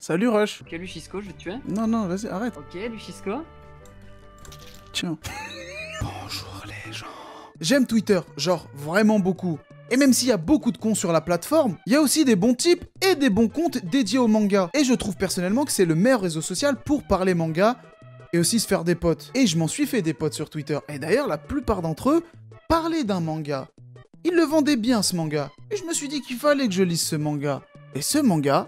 Salut Rush. Ok, Lucisco, je vais te tuer. Non, non, vas-y, arrête. Ok, Lucisco. Tiens. Bonjour les gens. J'aime Twitter, genre vraiment beaucoup. Et même s'il y a beaucoup de cons sur la plateforme, il y a aussi des bons types et des bons comptes dédiés au manga. Et je trouve personnellement que c'est le meilleur réseau social pour parler manga et aussi se faire des potes. Et je m'en suis fait des potes sur Twitter. Et d'ailleurs, la plupart d'entre eux parlaient d'un manga. Ils le vendaient bien ce manga. Et je me suis dit qu'il fallait que je lise ce manga. Et ce manga,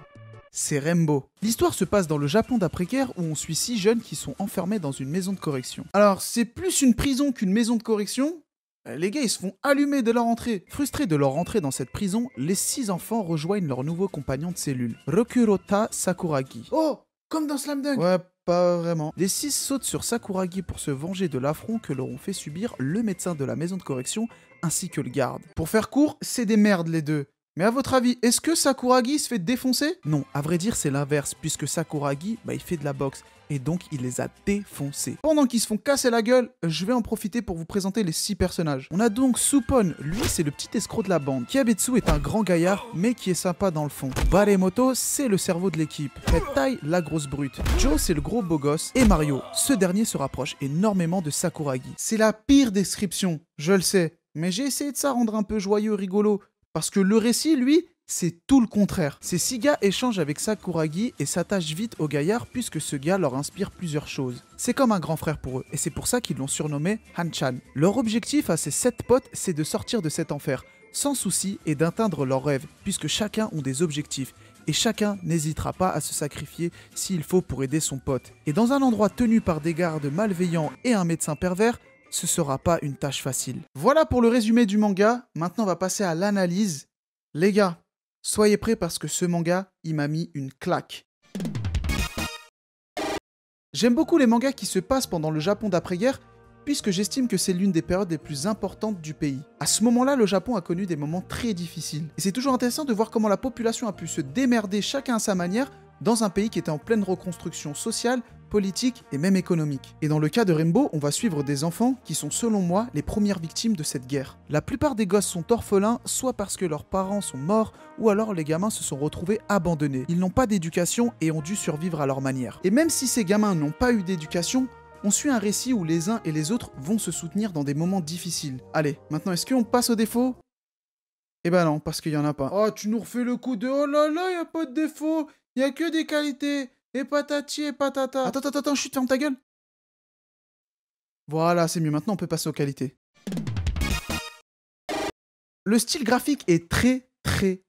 c'est Rainbow. L'histoire se passe dans le Japon d'après-guerre où on suit 6 jeunes qui sont enfermés dans une maison de correction. Alors, c'est plus une prison qu'une maison de correction. Les gars, ils se font allumer dès leur entrée. Frustrés de leur entrée dans cette prison, les 6 enfants rejoignent leur nouveau compagnon de cellule, Rokurota Sakuragi. Oh, comme dans Slam Dunk. Ouais, pas vraiment. Les 6 sautent sur Sakuragi pour se venger de l'affront que leur ont fait subir le médecin de la maison de correction ainsi que le garde. Pour faire court, c'est des merdes les deux. Mais à votre avis, est-ce que Sakuragi se fait défoncer? Non, à vrai dire, c'est l'inverse, puisque Sakuragi, il fait de la boxe, et donc il les a défoncés. Pendant qu'ils se font casser la gueule, je vais en profiter pour vous présenter les 6 personnages. On a donc Supon, lui c'est le petit escroc de la bande. Kiabetsu est un grand gaillard, mais qui est sympa dans le fond. Baremoto, c'est le cerveau de l'équipe. Tai, la grosse brute. Joe, c'est le gros beau gosse. Et Mario, ce dernier se rapproche énormément de Sakuragi. C'est la pire description, je le sais, mais j'ai essayé de ça rendre un peu joyeux, rigolo. Parce que le récit, lui, c'est tout le contraire. Ces 6 gars échangent avec Sakuragi et s'attachent vite au gaillard puisque ce gars leur inspire plusieurs choses. C'est comme un grand frère pour eux et c'est pour ça qu'ils l'ont surnommé Hanchan. Leur objectif à ces 7 potes, c'est de sortir de cet enfer, sans souci et d'atteindre leurs rêves, puisque chacun ont des objectifs. Et chacun n'hésitera pas à se sacrifier s'il faut pour aider son pote. Et dans un endroit tenu par des gardes malveillants et un médecin pervers, ce sera pas une tâche facile. Voilà pour le résumé du manga, maintenant on va passer à l'analyse. Les gars, soyez prêts parce que ce manga, il m'a mis une claque. J'aime beaucoup les mangas qui se passent pendant le Japon d'après-guerre, puisque j'estime que c'est l'une des périodes les plus importantes du pays. À ce moment-là, le Japon a connu des moments très difficiles. Et c'est toujours intéressant de voir comment la population a pu se démerder chacun à sa manière dans un pays qui était en pleine reconstruction sociale, politique et même économique. Et dans le cas de Rainbow, on va suivre des enfants qui sont selon moi les premières victimes de cette guerre. La plupart des gosses sont orphelins, soit parce que leurs parents sont morts, ou alors les gamins se sont retrouvés abandonnés. Ils n'ont pas d'éducation et ont dû survivre à leur manière. Et même si ces gamins n'ont pas eu d'éducation, on suit un récit où les uns et les autres vont se soutenir dans des moments difficiles. Allez, maintenant est-ce qu'on passe aux défauts? Eh ben non, parce qu'il y en a pas. Oh, tu nous refais le coup de oh là là, y a pas de défaut, y a que des qualités. Et patati et patata. Attends, chut, ferme ta gueule. Voilà, c'est mieux. Maintenant, on peut passer aux qualités. Le style graphique est très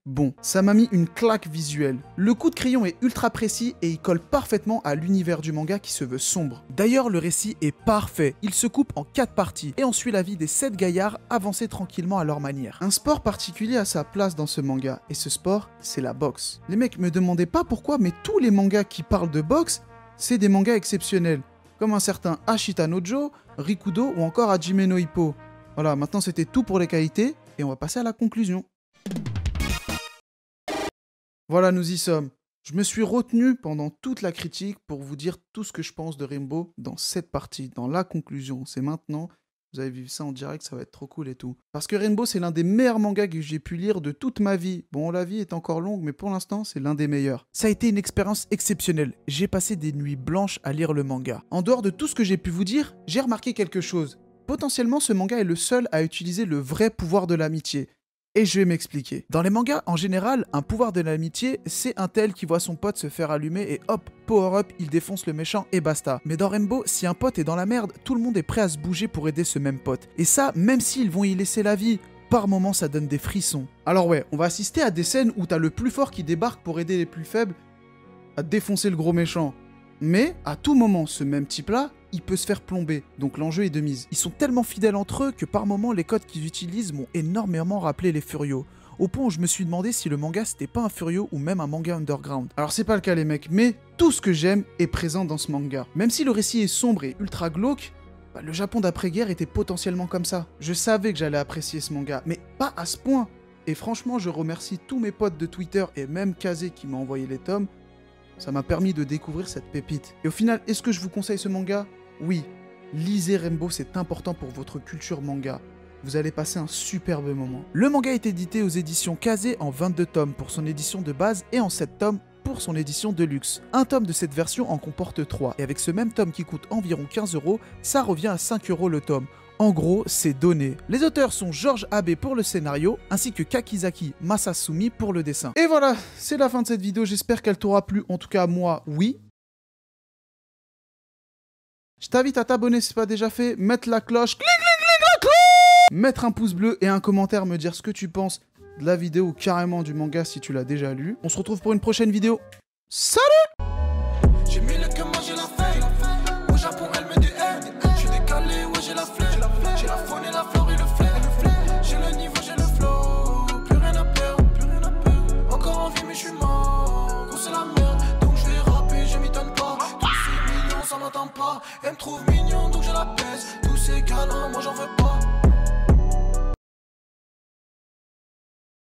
bon. Ça m'a mis une claque visuelle. Le coup de crayon est ultra précis et il colle parfaitement à l'univers du manga qui se veut sombre. D'ailleurs, le récit est parfait. Il se coupe en 4 parties et on suit la vie des 7 gaillards avancer tranquillement à leur manière. Un sport particulier a sa place dans ce manga et ce sport, c'est la boxe. Les mecs me demandaient pas pourquoi, mais tous les mangas qui parlent de boxe, c'est des mangas exceptionnels. Comme un certain Ashita Nojo, Rikudo ou encore Hajime no Ippo. Voilà, maintenant c'était tout pour les qualités et on va passer à la conclusion. Voilà, nous y sommes. Je me suis retenu pendant toute la critique pour vous dire tout ce que je pense de Rainbow dans cette partie, dans la conclusion. C'est maintenant, vous allez vivre ça en direct, ça va être trop cool et tout. Parce que Rainbow, c'est l'un des meilleurs mangas que j'ai pu lire de toute ma vie. Bon, la vie est encore longue, mais pour l'instant, c'est l'un des meilleurs. Ça a été une expérience exceptionnelle. J'ai passé des nuits blanches à lire le manga. En dehors de tout ce que j'ai pu vous dire, j'ai remarqué quelque chose. Potentiellement, ce manga est le seul à utiliser le vrai pouvoir de l'amitié. Et je vais m'expliquer. Dans les mangas, en général, un pouvoir de l'amitié, c'est un tel qui voit son pote se faire allumer et hop, power up, il défonce le méchant et basta. Mais dans Rainbow, si un pote est dans la merde, tout le monde est prêt à se bouger pour aider ce même pote. Et ça, même s'ils vont y laisser la vie, par moments ça donne des frissons. Alors ouais, on va assister à des scènes où t'as le plus fort qui débarque pour aider les plus faibles à défoncer le gros méchant. Mais, à tout moment, ce même type-là, il peut se faire plomber, donc l'enjeu est de mise. Ils sont tellement fidèles entre eux que par moments, les codes qu'ils utilisent m'ont énormément rappelé les Furios. Au point où je me suis demandé si le manga c'était pas un Furio ou même un manga underground. Alors c'est pas le cas les mecs, mais tout ce que j'aime est présent dans ce manga. Même si le récit est sombre et ultra glauque, le Japon d'après-guerre était potentiellement comme ça. Je savais que j'allais apprécier ce manga, mais pas à ce point. Et franchement, je remercie tous mes potes de Twitter et même Kazé qui m'a envoyé les tomes. Ça m'a permis de découvrir cette pépite. Et au final, est-ce que je vous conseille ce manga? Oui, lisez Rainbow, c'est important pour votre culture manga. Vous allez passer un superbe moment. Le manga est édité aux éditions Kazé en 22 tomes pour son édition de base et en 7 tomes pour son édition de luxe. Un tome de cette version en comporte 3, et avec ce même tome qui coûte environ 15 €, ça revient à 5 € le tome. En gros, c'est donné. Les auteurs sont Georges Abe pour le scénario, ainsi que Kakizaki Masasumi pour le dessin. Et voilà, c'est la fin de cette vidéo, j'espère qu'elle t'aura plu, en tout cas moi, oui. Je t'invite à t'abonner si ce n'est pas déjà fait, mettre la cloche, mettre un pouce bleu et un commentaire, me dire ce que tu penses de la vidéo ou carrément du manga si tu l'as déjà lu. On se retrouve pour une prochaine vidéo. Salut!